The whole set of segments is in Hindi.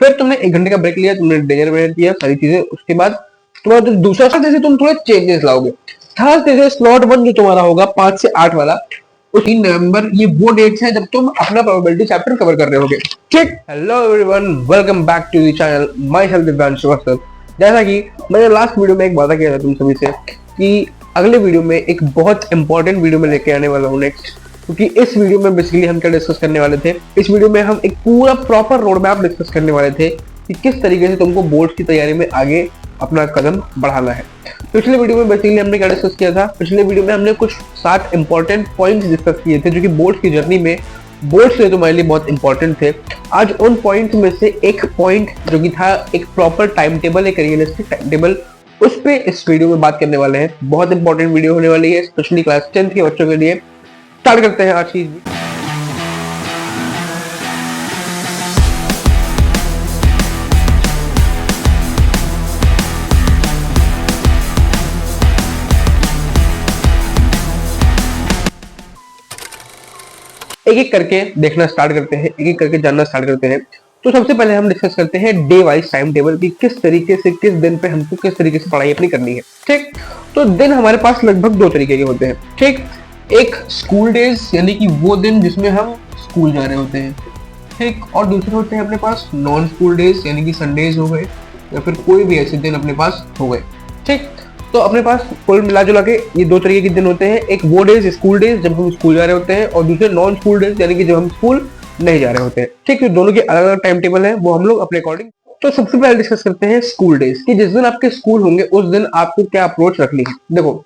फिर तुमने 1 घंटे का ब्रेक लिया, तुमने डिनर वेनर किया, सारी चीजें। उसके बाद तुम्हारा जो दूसरा slot, जैसे तुम थोड़े चेंजेस लाओगे। थर्सडे से स्लॉट 1 जो तुम्हारा होगा 5 से 8 वाला, उस 3 नवंबर, ये वो डेट्स है जब तुम अपना प्रोबेबिलिटी चैप्टर कवर कर रहे होगे। ठीक। Hello everyone, welcome back to the channel, माई सेल्फ दिव्यांश श्रीवास्तव। जैसा कि मैंने लास्ट वीडियो में एक वादा किया था तुम सभी से कि अगले वीडियो में एक बहुत इंपॉर्टेंट वीडियो में लेके आने वाला हूँ नेक्स्ट, क्योंकि इस वीडियो में बेसिकली हम क्या डिस्कस करने वाले थे। इस वीडियो में हम एक पूरा प्रॉपर रोड मैप डिस्कस करने वाले थे कि किस तरीके से तुमको बोर्ड्स की तैयारी में आगे अपना कदम बढ़ाना है। पिछले वीडियो में बेसिकली हमने क्या डिस्कस किया था, पिछले वीडियो में हमने कुछ 7 इंपॉर्टेंट पॉइंट्स डिस्कस किए थे जो कि बोर्ड्स की जर्नी में बोर्ड्स से तुम्हारे लिए बहुत इंपॉर्टेंट थे। आज उन पॉइंट्स में से एक पॉइंट जो कि था एक प्रॉपर टाइम टेबल, एक रियलिस्टिक टाइम टेबल, उस पे इस वीडियो में बात करने वाले हैं। बहुत इंपॉर्टेंट वीडियो होने वाली है, स्पेशली क्लास 10th के बच्चों के लिए। स्टार्ट करते हैं आज की। एक एक करके देखना स्टार्ट करते हैं, एक एक करके जानना स्टार्ट करते हैं। तो सबसे पहले हम डिस्कस करते हैं डे वाइज टाइम टेबल की, किस तरीके से किस दिन पे हमको किस तरीके से पढ़ाई अपनी करनी है। ठीक। तो दिन हमारे पास लगभग 2 तरीके के होते हैं। ठीक। एक स्कूल डेज, यानी कि वो दिन जिसमें हम स्कूल जा रहे होते हैं। ठीक। और दूसरे होते हैं अपने पास नॉन स्कूल डेज, यानी कि संडेज हो गए या फिर कोई भी ऐसे दिन अपने पास हो गए। ठीक। तो अपने पास कुल मिला जुला के ये 2 तरीके के दिन होते हैं। एक वो डेज, स्कूल डेज, जब हम स्कूल जा रहे होते हैं, और दूसरे नॉन स्कूल डेज, यानी कि जब हम स्कूल नहीं जा रहे होते हैं। ठीक है, दोनों के अलग अलग टाइम टेबल है, वो हम लोग अपने अकॉर्डिंग। तो सबसे पहले डिस्कस करते हैं स्कूल डेज कि जिस दिन आपके स्कूल होंगे उस दिन आपको क्या अप्रोच रखनी है। देखो,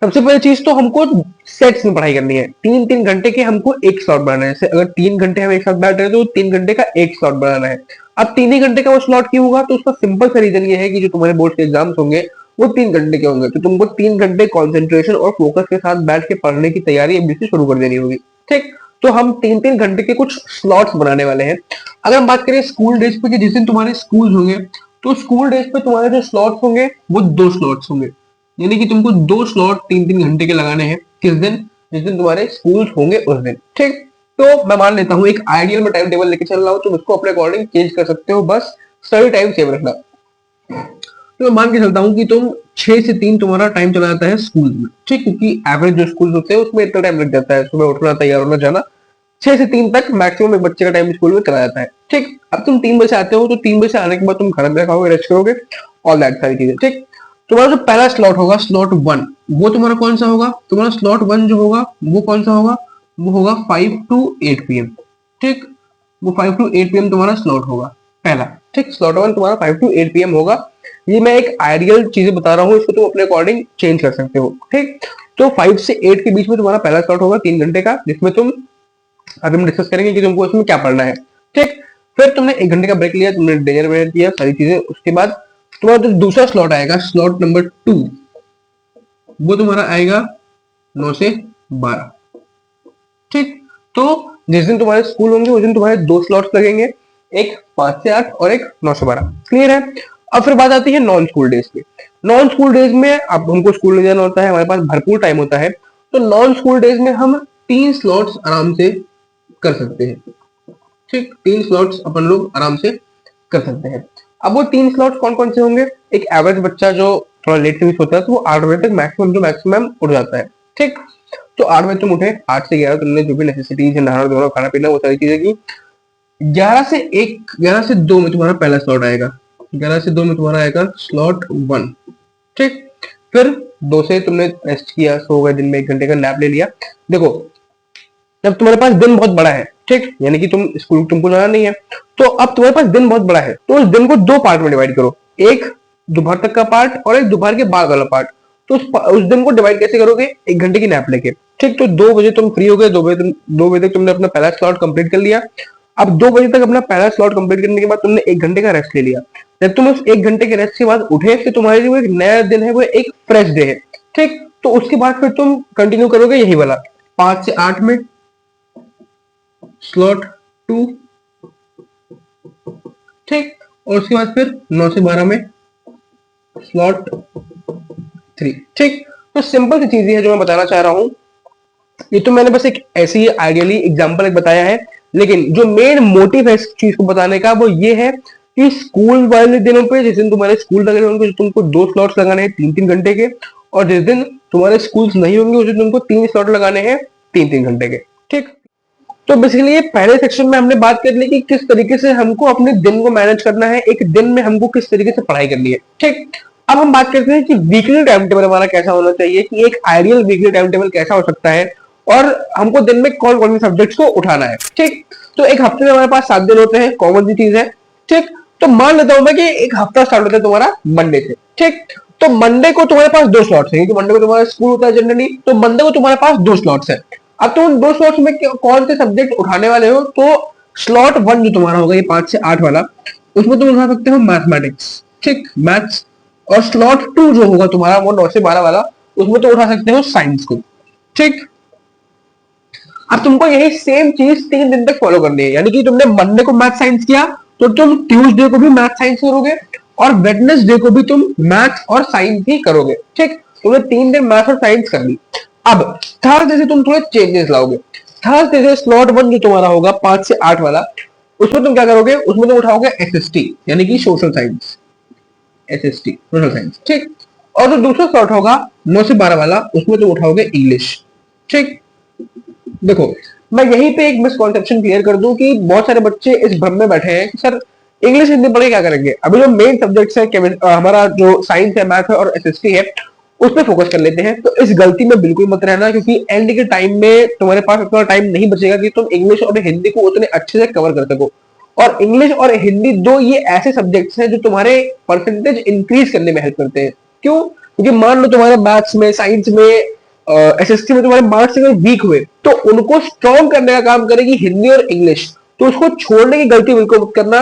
सबसे पहली चीज तो हमको सेट्स में पढ़ाई करनी है। 3-3 घंटे के हमको एक स्लॉट बनाना है। जैसे अगर 3 घंटे हम एक साथ बैठ रहे हैं तो 3 घंटे का एक स्लॉट बनाना है। अब 3 ही घंटे का वो स्लॉट क्यों होगा, तो उसका सिंपल सा रीजन ये है कि जो तुम्हारे बोर्ड के एग्जाम्स होंगे वो 3 घंटे के होंगे, तो तुमको 3 घंटे कॉन्सेंट्रेशन और फोकस के साथ बैठ के पढ़ने की तैयारी अभी से शुरू कर देनी होगी। ठीक। तो हम 3-3 घंटे के कुछ स्लॉट्स बनाने वाले हैं। अगर हम बात करें स्कूल डेज पे कि जिस दिन तुम्हारे स्कूल होंगे, तो स्कूल डेज पे तुम्हारे जो स्लॉट्स होंगे वो 2 स्लॉट्स होंगे, यानी कि तुमको 2 स्लॉट 3-3 घंटे के लगाने हैं। किस दिन? जिस दिन तुम्हारे स्कूल होंगे उस दिन। ठीक। तो मैं मान लेता हूँ एक आइडियल में टाइम टेबल लेके चल रहा हूँ, तुम इसको अपने अकॉर्डिंग चेंज कर सकते हो, बस स्टडी टाइम सेव रखना। तो मैं मान के चलता हूँ कि तुम 6 से 3 तुम्हारा टाइम चला जाता है स्कूल में। ठीक। क्योंकि एवरेज जो स्कूल होते हैं उसमें इतना टाइम लग जाता है, सुबह उठना, तैयार होना, जाना। 6 से 3 तक मैक्सिमम एक बच्चे का टाइम स्कूल में चला जाता है। ठीक। अब तुम 3 बजे आते हो, तो 3 बजे से आने के बाद तुम खाना पीना खाओगे, रेस्ट करोगे, ऑल दैट सारी चीजें। ठीक। तुम्हारा जो पहला स्लॉट होगा, स्लॉट 1, वो तुम्हारा कौन सा होगा? तुम्हारा स्लॉट 1 जो होगा वो कौन सा होगा? वो होगा 5 to 8 PM। ठीक। वो 5 to 8 PM तुम्हारा स्लॉट होगा पहला। ठीक। स्लॉट 1 तुम्हारा 5 to 8 PM होगा। ये मैं एक आइडियल चीजें बता रहा हूँ, इसको तुम अपने अकॉर्डिंग चेंज कर सकते हो। ठीक। तो 5 से 8 के बीच में तुम्हारा पहला स्लॉट होगा 3 घंटे का, जिसमें तुम अभी हम डिस्कस करेंगे कि तुमको इसमें क्या पढ़ना है। ठीक। फिर तुमने 1 घंटे का ब्रेक लिया, तुमने डिनर वेनर किया, सारी चीजें। उसके बाद तुम्हारा जो दूसरा स्लॉट आएगा, स्लॉट नंबर 2, वो तुम्हारा आएगा 9 से 12। ठीक। तो जिस दिन तुम्हारे स्कूल होंगे उस दिन तुम्हारे 2 स्लॉट्स लगेंगे, एक 5 से 8 और एक 9 से 12। क्लियर है? अब फिर बात आती है नॉन स्कूल डेज पे। नॉन स्कूल डेज में अब हमको स्कूल नहीं जाना होता है, हमारे पास भरपूर टाइम होता है, तो नॉन स्कूल डेज में हम 3 स्लॉट्स आराम से कर सकते हैं। ठीक। 3 स्लॉट्स अपन लोग आराम से कर सकते हैं। अब वो 3 स्लॉट्स कौन कौन से होंगे? एक एवरेज बच्चा जो थोड़ा लेट से भी सोता है, तो वो 8 बजे तक मैक्सिमम उठ जाता है। ठीक। तो 8 बजे तुम उठे, 8 से 11 तुमने जो भी नेसेसिटीज है, नहाना धोना, खाना पीना, वो सारी चीजें की। 11 से 1, 11 से 2 में तुम्हारा पहला स्लॉट आएगा। 11 से 2 में तुम्हारा आएगा स्लॉट 1। ठीक। फिर 2 से तुमने रेस्ट किया, सो गए, दिन में 1 घंटे का नैप ले लिया। देखो, जब तुम्हारे पास दिन बहुत बड़ा है, ठीक, यानी कि तुम स्कूल तुमको जाना नहीं है, तो अब तुम्हारे पास दिन बहुत बड़ा है, तो उस दिन को 2 पार्ट में डिवाइड करो। एक दोपहर तक का पार्ट और एक दोपहर के बाद वाला पार्ट। तो उस दिन को डिवाइड कैसे करोगे? 1 घंटे की नैप लेके। ठीक। तो 2 बजे तुम फ्री हो गए, 2 बजे तक तुमने अपना पहला स्लॉट कंप्लीट कर लिया। अब 2 बजे तक अपना पहला स्लॉट कंप्लीट करने के बाद तुमने 1 घंटे का रेस्ट ले लिया। जब तुम उस 1 घंटे के रेस्ट के बाद उठे, फिर तुम्हारे लिए वो एक नया दिन है, वो एक फ्रेश डे है। ठीक। तो उसके बाद फिर तुम कंटिन्यू करोगे यही वाला 5 से 8 में स्लॉट 2। ठीक। और उसके बाद फिर 9 से 12 में स्लॉट 3। ठीक। तो सिंपल सी चीजें है जो मैं बताना चाह रहा हूं। ये तो मैंने बस एक ऐसी आइडियली एग्जांपल एक बताया है, लेकिन जो मेन मोटिव है इस चीज को बताने का वो ये है कि स्कूल वाले दिनों पे, जिस दिन तुम्हारे स्कूल लगे होंगे, तुमको 2 स्लॉट्स लगाने हैं 3-3 घंटे के, और जिस दिन तुम्हारे स्कूल नहीं होंगे उस दिन तुमको 3 स्लॉट लगाने हैं 3-3 घंटे के। ठीक, तो बेसिकली ये पहले सेक्शन में हमने बात कर ली कि किस तरीके से हमको अपने दिन को मैनेज करना है, एक दिन में हमको किस तरीके से पढ़ाई करनी है। ठीक, अब हम बात करते हैं कि वीकली टाइम टेबल हमारा कैसा होना चाहिए, कि एक आइडियल वीकली टाइम टेबल कैसा हो सकता है, और हमको दिन में कौन कौन से सब्जेक्ट्स को उठाना है। ठीक, तो एक हफ्ते में हमारे पास 7 दिन होते हैं, कॉमन सी चीज है। ठीक, तो मान लेता हूं मैं कि एक हफ्ता स्टार्ट होता है तुम्हारा मंडे से। ठीक, तो मंडे को तुम्हारे पास 2 स्लॉट्स है, क्योंकि मंडे को तुम्हारा स्कूल होता है जनरली, तो मंडे को तुम्हारे पास 2 स्लॉट्स है। अब तुम उन 2 स्लॉट्स में कौन से सब्जेक्ट उठाने वाले हो, तो स्लॉट 1 जो तुम्हारा होगा ये 5 से 8 वाला, उसमें तुम उठा सकते हो मैथमेटिक्स, ठीक, मैथ्स। और स्लॉट 2 जो होगा तुम्हारा वो 9 से 12 वाला, उसमें तुम उठा सकते हो साइंस को। ठीक, अब तुमको यही सेम चीज 3 दिन तक फॉलो करनी है, यानी कि तुमने मंडे को मैथ साइंस किया तो तुम ट्यूसडे को भी मैथ साइंस करोगे, और वेडनेसडे को भी तुम मैथ और साइंस ही करोगे। ठीक, तुमने 3 दिन मैथ और साइंस कर ली। अब थर्सडे से तुम थोड़े चेंजेस लाओगे। थर्सडे से स्लॉट 1 जो तुम्हारा होगा 5 से 8 वाला, उसमें तुम क्या करोगे, उसमें तुम उठाओगे एसएसटी यानी कि social science, SST social science. ठीक, और जो दूसरा स्लॉट होगा 9 से 12 वाला, उसमें तुम उठाओगे इंग्लिश। ठीक, देखो मैं यहीं पे एक मिसकॉन्सेप्शन क्लियर कर दूं कि बहुत सारे बच्चे इस भ्रम में बैठे हैं कि सर इंग्लिश हिंदी पढ़ के क्या करेंगे। अभी जो मेन सब्जेक्ट्स है हमारा जो साइंस है, मैथ है और एसएसटी है, उस पर फोकस कर लेते हैं। तो इस गलती में बिल्कुल मत रहना, क्योंकि एंड के टाइम में तुम्हारे पास उतना टाइम नहीं बचेगा कि तुम इंग्लिश और हिंदी को उतने अच्छे से कवर कर सको। और इंग्लिश और हिंदी दो ये ऐसे सब्जेक्ट्स हैं जो तुम्हारे परसेंटेज इंक्रीज करने में हेल्प करते हैं। क्यों? क्योंकि मान लो तुम्हारे मैथ्स में, साइंस में, एसएसटी में तुम्हारे मार्क्स अगर वीक हुए, तो उनको स्ट्रॉन्ग करने का काम करेगी हिंदी और इंग्लिश। तो उसको छोड़ने की गलती बिल्कुल मत करना।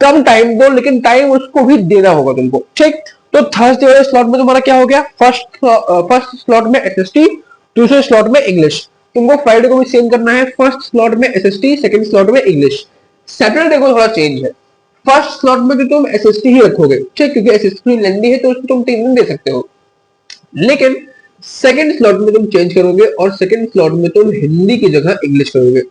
कम टाइम दो, लेकिन टाइम उसको भी देना होगा तुमको। ठीक, तो थर्सडे वाले स्लॉट में तुम्हारा क्या हो गया, फर्स्ट स्लॉट में एसएसटी, दूसरे स्लॉट में इंग्लिश। तुमको फ्राइडे को भी सेम करना है, फर्स्ट स्लॉट में एसएसटी, सेकंड स्लॉट में इंग्लिश। सैटरडे को थोड़ा चेंज है, फर्स्ट स्लॉट में तो तुम एसएसटी ही रखोगे, ठीक, क्योंकि एसएसटी लेंदी है तो उसको तुम 3 दिन दे सकते हो। लेकिन सेकंड स्लॉट में तुम चेंज करोगे और सेकंड स्लॉट में तुम हिंदी की जगह इंग्लिश करोगे।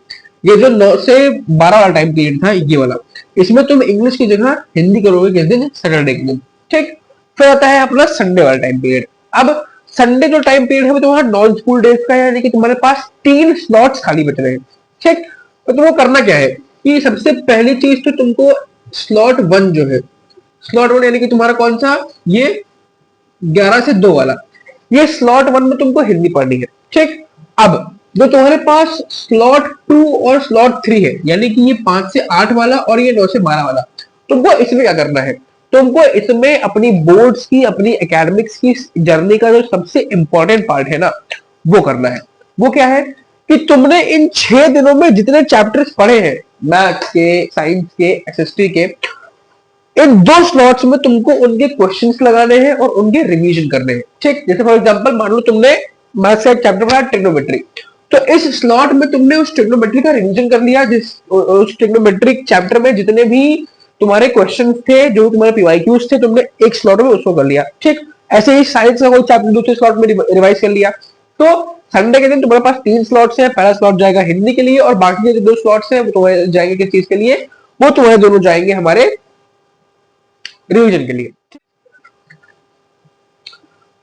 ये जो 9 से 12 वाला टाइम पीरियड था ये वाला, इसमें तुम इंग्लिश की जगह हिंदी करोगे किस दिन, सैटरडे के दिन। ठीक, फिर आता है अपना संडे वाला टाइम पीरियड। अब संडे जो टाइम पीरियड है वो तुम्हारा नॉन स्कूल डेज का है, यानी कि तुम्हारे पास 3 स्लॉट्स खाली बच रहे हैं। ठीक, तो तुमको करना क्या है कि सबसे पहली चीज तो तुमको स्लॉट 1 जो है, स्लॉट 1 यानी कि तुम्हारा कौन सा, ये 11 से 2 वाला, ये स्लॉट 1 में तुमको हिंदी पढ़नी है। ठीक, अब जो तुम्हारे पास स्लॉट 2 और स्लॉट 3 है, यानी कि ये 5 से 8 वाला और ये 9 से 12 वाला, तुमको इसमें क्या करना है, तुमको इसमें अपनी बोर्ड्स की, अपनी एकेडमिक्स की जर्नी का जो सबसे इंपॉर्टेंट पार्ट है ना, वो करना है। वो क्या है कि तुमने इन 6 दिनों में जितने चैप्टर्स पढ़े हैं, मैथ्स के, साइंस के, एसएसटी के, इन 2 स्लॉट्स में तुमको उनके क्वेश्चंस लगाने हैं और उनके रिवीजन करने हैं। ठीक, जैसे फॉर एग्जांपल मान लो तुमने मैथ्स का एक चैप्टर पढ़ा ट्रिग्नोमेट्री, तो इस स्लॉट में तुमने उस ट्रिग्नोमेट्री का रिवीजन कर लिया, जिस उस ट्रिग्नोमेट्रिक चैप्टर में जितने भी तुम्हारे क्वेश्चन थे, जो तुम्हारे पीवाईक्यूज थे, तुमने एक स्लॉट में उसको कर लिया। ठीक, ऐसे ही साइंस का कोई चैप्टर दूसरे स्लॉट में रिवाइज कर लिया। तो संडे के दिन तुम्हारे पास 3 स्लॉट्स हैं, पहला स्लॉट जाएगा हिंदी के लिए और बाकी के जो 2 स्लॉट्स हैं वो तुम्हारे जाएंगे किस चीज के लिए, वो तुम्हारे दोनों जाएंगे हमारे रिवीजन के लिए।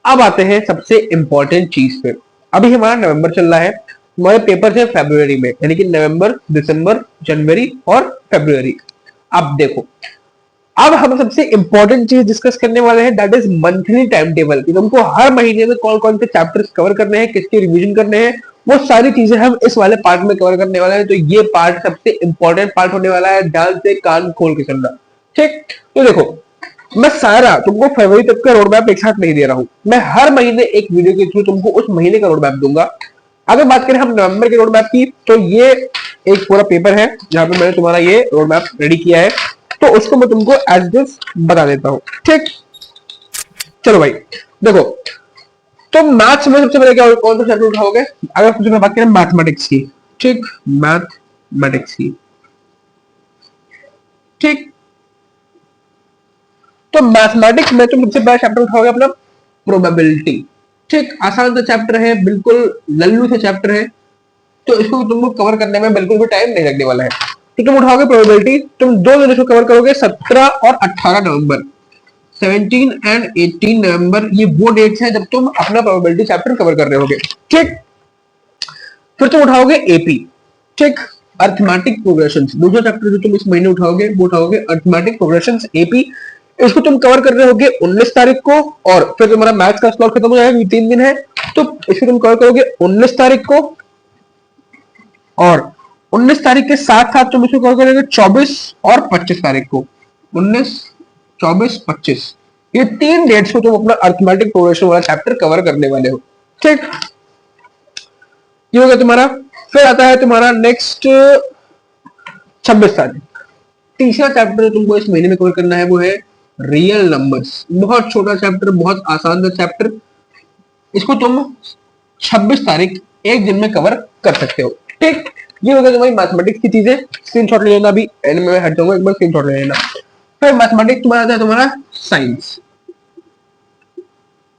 अब आते हैं सबसे इंपॉर्टेंट चीज पे। अभी हमारा नवंबर चल रहा है, हमारे पेपर है फरवरी में, यानी कि नवंबर, दिसंबर, जनवरी और फरवरी। अब देखो, अब हम सबसे इंपॉर्टेंट चीज डिस्कस करने वाले हैं, that is monthly time table, कि तुमको हर महीने में कौन कौन से चैप्टर्स कवर करने हैं, किसके रिवीजन करने हैं, वो सारी चीजें हम इस वाले पार्ट में कवर करने वाले हैं। तो ये पार्ट सबसे इंपॉर्टेंट पार्ट होने वाला है, ध्यान से कान खोल के सुनना। ठीक, तो देखो मैं सारा तुमको फरवरी तक का रोड मैप एक साथ नहीं दे रहा हूं, मैं हर महीने एक वीडियो के थ्रू तुमको उस महीने का रोड मैप दूंगा। अगर बात करें हम नवंबर के रोड मैप की, तो ये एक पूरा पेपर है जहां पे मैंने तुम्हारा ये रोड मैप रेडी किया है, तो उसको मैं तुमको एज दिस बता देता हूं। ठीक, चलो भाई देखो, तो मैथ्स में सबसे पहले क्या, कौन सा चैप्टर उठाओगे, अगर सबसे पहले बात करें मैथमेटिक्स की। ठीक, मैथमेटिक्स की। ठीक, तो मैथमेटिक्स में तुम सबसे पहला चैप्टर उठाओगे अपना प्रोबेबिलिटी। ठीक, आसान सा चैप्टर है, बिल्कुल लल्लू सा चैप्टर है। तो इसको तुमको कवर करने में बिल्कुल भी टाइम नहीं लगने वाला है। तो तुम उठाओगे प्रोबेबिलिटी, तुम 2 दिन इसको कवर करोगे, 17 और 18 नवंबर। 17 एंड 18 नवंबर ये वो डेट्स हैं जब तुम अपना प्रोबेबिलिटी चैप्टर कवर कर रहे होगे। ठीक, फिर तुम उठाओगे एपी। ठीक, अर्थमेटिक प्रोग्रेशंस, दूसरा चैप्टर जो तुम इस महीने उठाओगे वो उठाओगे अर्थमेटिक प्रोग्रेशंस एपी। इसको तुम कवर कर रहे होगे 19 तारीख को, और फिर तुम्हारा मैथ्स का स्लॉट खत्म हो जाएगा, 3 दिन है। तो इसको तुम कवर करोगे 19 तारीख को, और 19 तारीख के साथ साथ तुम इसको कवर करोगे 24 और 25 तारीख को। 19, 24, 25 ये 3 डेट्स को तुम अपना अर्थमेटिक प्रोग्रेशन वाला चैप्टर कवर करने वाले हो। ठीक, ये हो गया तुम्हारा। फिर आता है तुम्हारा नेक्स्ट 26 तारीख। तीसरा चैप्टर तुमको इस महीने में कवर करना है वो है रियल नंबर्स। बहुत छोटा चैप्टर, बहुत आसान चैप्टर। इसको तुम 26 तारीख एक दिन में कवर कर सकते हो। ठीक, ये हो गया तुम्हारी मैथमेटिक्स की चीजें। स्क्रीनशॉट ले लेना, अभी एंड में हट जाऊंगा, एक बार स्क्रीनशॉट ले लेना। फिर मैथमेटिक्स तुम्हारा आता है तुम्हारा साइंस।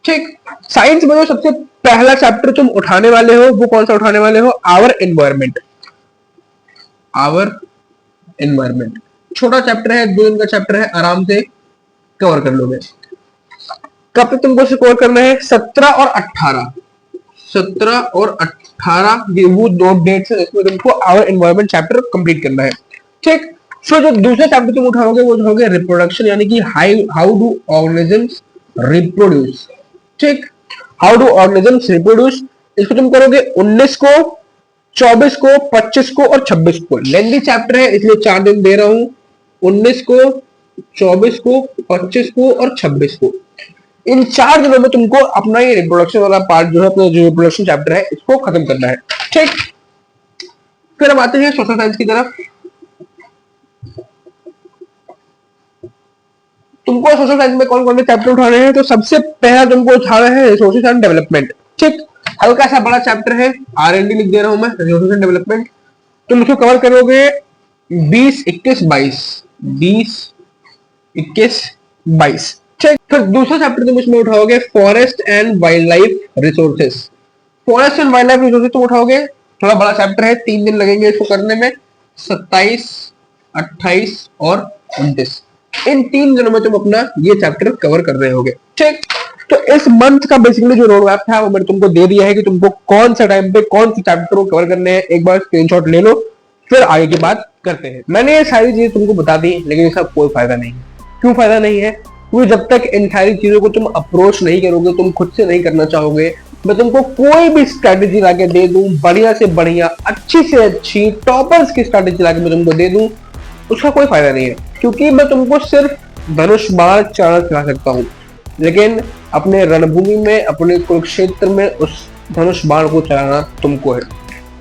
ठीक, साइंस में जो सबसे पहला चैप्टर तुम उठाने वाले हो वो कौन सा उठाने वाले हो? Our environment. आवर एनवायरमेंट छोटा चैप्टर है, 2 दिन का चैप्टर है, आराम से कवर कर लोगे। कब तक तुमको इसे कवर करना है? 17 और 18। 17 और 18 ये वो 2 डेट्स है इसमें तुमको आवर एनवायरमेंट चैप्टर कंप्लीट करना है। ठीक, फिर जो दूसरा चैप्टर तुम उठाओगे वो उठाओगे रिप्रोडक्शन, यानी कि हाउ डू ऑर्गेनिजम्स रिप्रोड्यूस। ठीक, हाउ डू ऑर्गेनिजम्स रिप्रोड्यूस। इसको तुम करोगे 19 को, 24 को, 25 को और 26 को। लेंथी चैप्टर है इसलिए 4 दिन दे रहा हूं, 19 को, 24 को, 25 को और 26 को। इन 4 दिनों में तुमको अपना ये रिप्रोडक्शन वाला पार्ट जो है, अपना जो रिप्रोडक्शन चैप्टर है इसको खत्म करना है। ठीक, फिर हम आते हैं सोशल साइंस की तरफ। तुमको सोशल साइंस में कौन कौन से चैप्टर उठाने हैं? तो सबसे पहला तुमको उठाना है रिसोर्सेज एंड डेवलपमेंट। ठीक, हल्का सा बड़ा चैप्टर है, R&D लिख दे रहा हूं मैं, रिसोर्सेज एंड डेवलपमेंट। तुम इसको कवर करोगे 20, 21, 22। 20, 21, 22। ठीक, फिर दूसरा चैप्टर तुम इसमें उठाओगे forest and wildlife resources. Forest and wildlife resources तुम उठाओगे, थोड़ा बड़ा चैप्टर है, 3 दिन लगेंगे इसको करने में, 27, 28 और 29। इन 3 दिनों में तुम अपना ये चैप्टर कवर कर रहे होगे। ठीक, तो इस मंथ का बेसिकली जो रोड मैप था वो मैंने तुमको दे दिया है कि तुमको कौन सा टाइम पे कौन से चैप्टर को कवर करने हैं। एक बार स्क्रीनशॉट ले लो, फिर आगे की बात करते हैं। मैंने ये सारी चीजें तुमको बता दी, लेकिन इसका कोई फायदा नहीं है। क्यों फायदा नहीं है? क्योंकि जब तक इन सारी चीजों को तुम अप्रोच नहीं करोगे, तुम खुद से नहीं करना चाहोगे, मैं तुमको कोई भी स्ट्रेटेजी लाके दे दूं, बढ़िया से बढ़िया, अच्छी से अच्छी, टॉपर्स की स्ट्रेटेजी लाके मैं तुमको दे दूं, उसका कोई फायदा नहीं है। क्योंकि मैं तुमको सिर्फ धनुष बाण चलाना सिखा सकता हूँ, लेकिन अपने रणभूमि में, अपने कुरुक्षेत्र में उस धनुष बाण को चलाना तुमको है।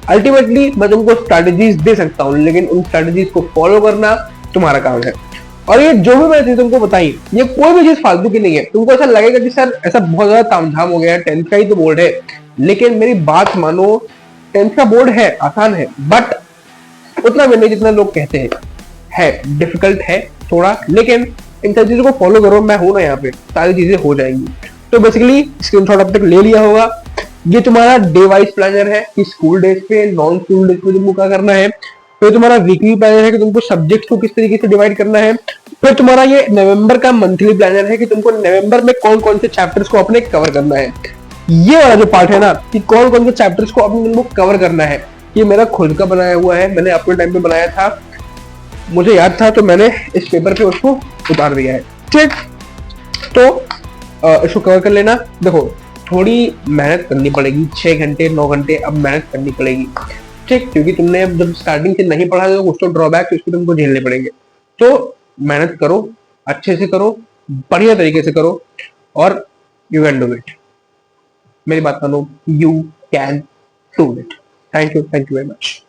अल्टीमेटली मैं तुमको स्ट्रेटेजीज दे सकता हूँ, लेकिन उन स्ट्रेटेजीज को फॉलो करना तुम्हारा काम है। और ये जो भी मैंने तुमको बताई, ये कोई भी चीज फालतू की नहीं है। तुमको ऐसा लगेगा कि सर ऐसा बहुत ज्यादा तामझाम हो गया है, 10th का ही तो बोर्ड है, लेकिन मेरी बात मानो, 10th का बोर्ड है, आसान है, बट उतना भी नहीं जितना लोग कहते हैं। है डिफिकल्ट है थोड़ा, लेकिन इन सारी चीजों को फॉलो करो, मैं हूं ना यहाँ पे, सारी चीजें हो जाएंगी। तो बेसिकली स्क्रीनशॉट अब तक ले लिया होगा। ये तुम्हारा डे वाइज प्लानर है कि स्कूल डेज पे, नॉन स्कूल डेज पे तुमको क्या करना है। फिर तुम्हारा वीकली प्लानर है कि तुमको सब्जेक्ट को किस तरीके से डिवाइड करना है। फिर तुम्हारा ये नवंबर का मंथली प्लानर है कि तुमको नवंबर में कौन कौन से चैप्टर्स को अपने कवर करना है। ये वाला जो पार्ट है ना, कि कौन कौन से चैप्टर्स को अपने तुमको कवर करना है, ये मेरा खुद का बनाया हुआ है। मैंने अपने टाइम पे बनाया था, मुझे याद था, तो मैंने इस पेपर पे उसको उतार दिया है। ठीक, तो इसको कवर कर लेना। देखो थोड़ी मेहनत करनी पड़ेगी, 6 घंटे 9 घंटे अब मेहनत करनी पड़ेगी। ठीक, क्योंकि तुमने जब स्टार्टिंग से नहीं पढ़ा तो कुछ तो ड्रॉबैक इसको तुमको झेलने पड़ेंगे। तो मेहनत करो, अच्छे से करो, बढ़िया तरीके से करो, और यू कैन डू इट। मेरी बात मानो, you can do it. Thank you very much.